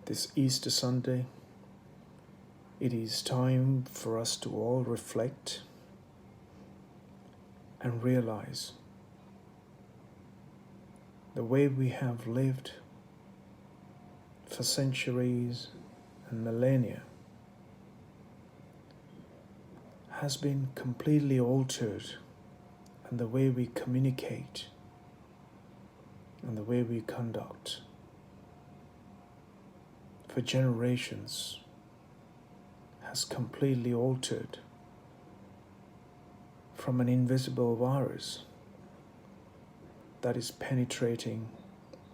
This Easter Sunday, it is time for us to all reflect and realize the way we have lived for centuries and millennia has been completely altered, and the way we communicate and the way we conduct for generations has completely altered from an invisible virus that is penetrating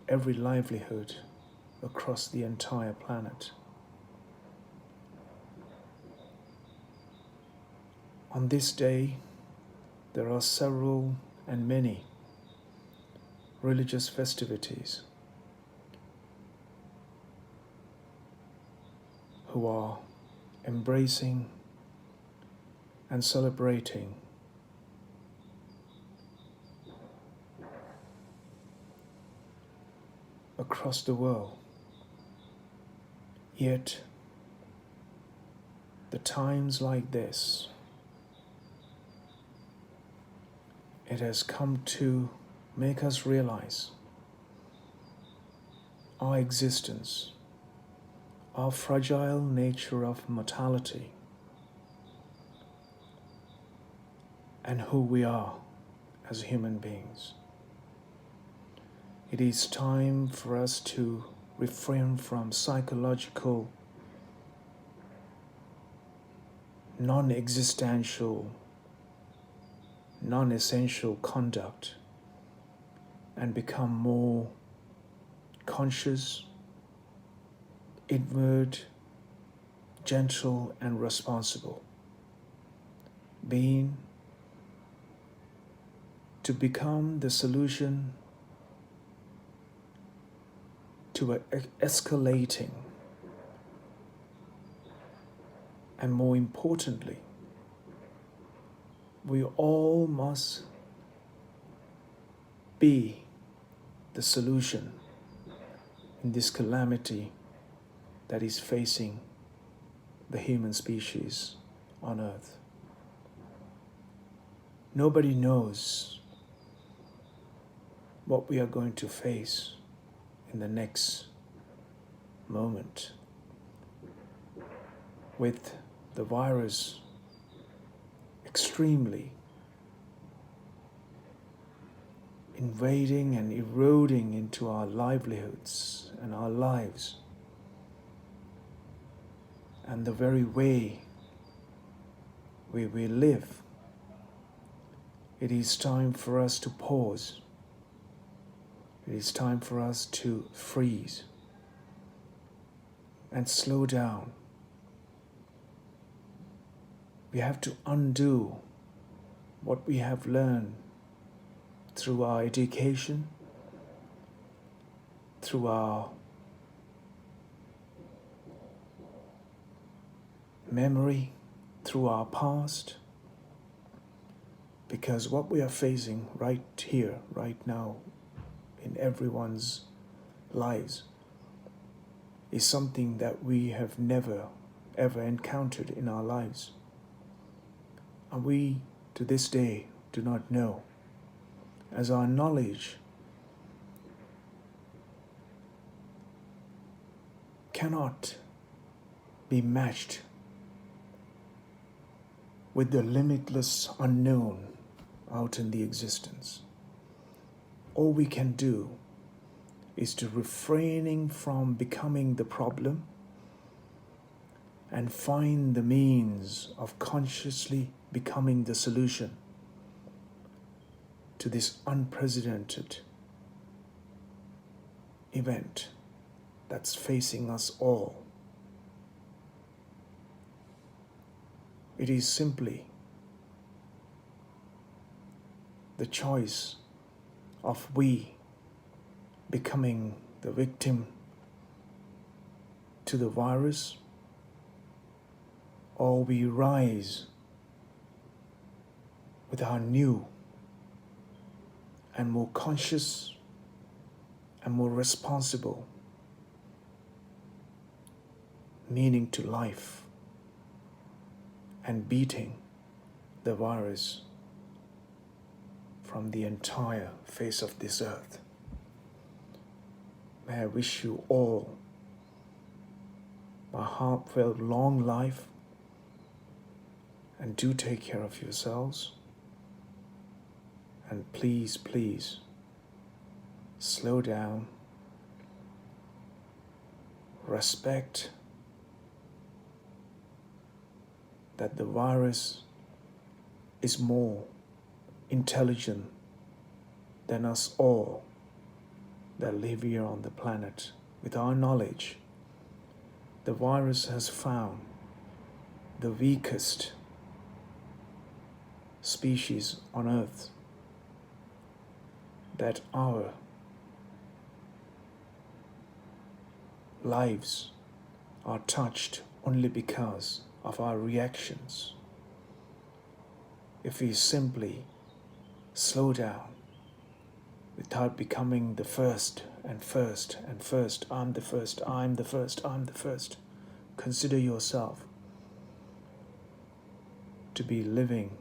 every livelihood across the entire planet. On this day, there are several and many religious festivities who are embracing and celebrating across the world. Yet, the times like this, it has come to make us realize our existence, our fragile nature of mortality, and who we are as human beings. It is time for us to refrain from psychological, non-existential, non-essential conduct and become more conscious, inward, gentle, and responsible. Being to become the solution to an escalating and, more importantly, we all must be the solution in this calamity that is facing the human species on Earth. Nobody knows what we are going to face in the next moment with the virus extremely invading and eroding into our livelihoods and our lives and the very way we live. It is time for us to pause. It is time for us to freeze and slow down. We have to undo what we have learned through our education, through our memory, through our past, because what we are facing right here, right now, in everyone's lives is something that we have never, ever encountered in our lives. And we, to this day, do not know, as our knowledge cannot be matched with the limitless unknown out in the existence. All we can do is to refraining from becoming the problem and find the means of consciously becoming the solution to this unprecedented event that's facing us all. It is simply the choice of we becoming the victim to the virus, or we rise with our new and more conscious and more responsible meaning to life and beating the virus from the entire face of this earth. May I wish you all my heartfelt long life, and do take care of yourselves. And please, please, slow down, respect that the virus is more intelligent than us all that live here on the planet. With our knowledge, the virus has found the weakest species on earth, that our lives are touched only because of our reactions. If we simply slow down without becoming the first and first and first, I'm the first, I'm the first, I'm the first, consider yourself to be living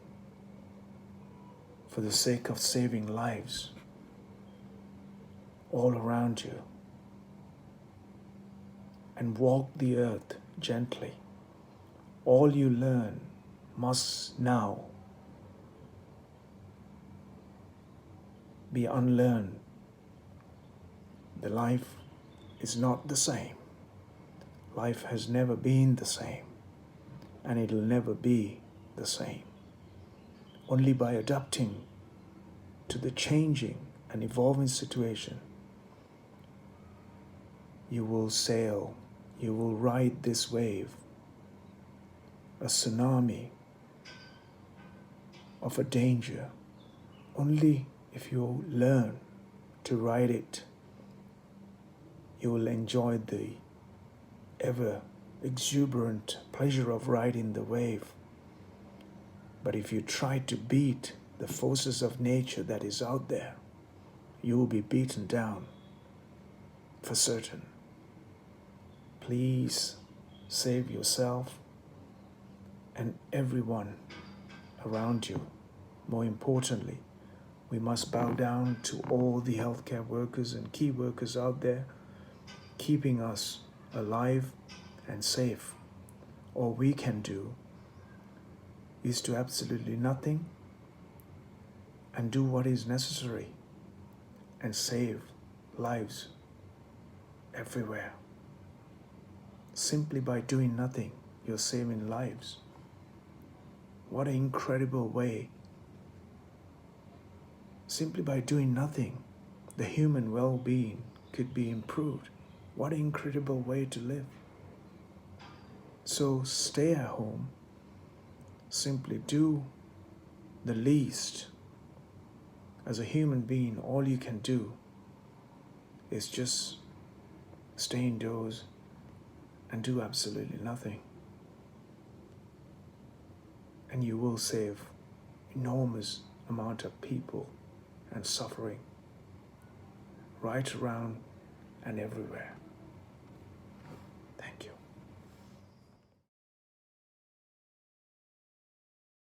for the sake of saving lives all around you, and walk the earth gently. All you learn must now be unlearned. The life is not the same. Life has never been the same, and it'll never be the same. Only by adapting to the changing and evolving situation, you will sail, you will ride this wave, a tsunami of a danger. Only if you learn to ride it, you will enjoy the ever exuberant pleasure of riding the wave. But if you try to beat the forces of nature that is out there, you will be beaten down for certain. Please save yourself and everyone around you. More importantly, we must bow down to all the healthcare workers and key workers out there, keeping us alive and safe. All we can do is to absolutely nothing and do what is necessary and save lives everywhere. Simply by doing nothing, you're saving lives. What an incredible way. Simply by doing nothing, the human well-being could be improved. What an incredible way to live. So stay at home. Simply do the least. As a human being, all you can do is just stay indoors and do absolutely nothing. And you will save enormous amount of people and suffering right around and everywhere. Thank you.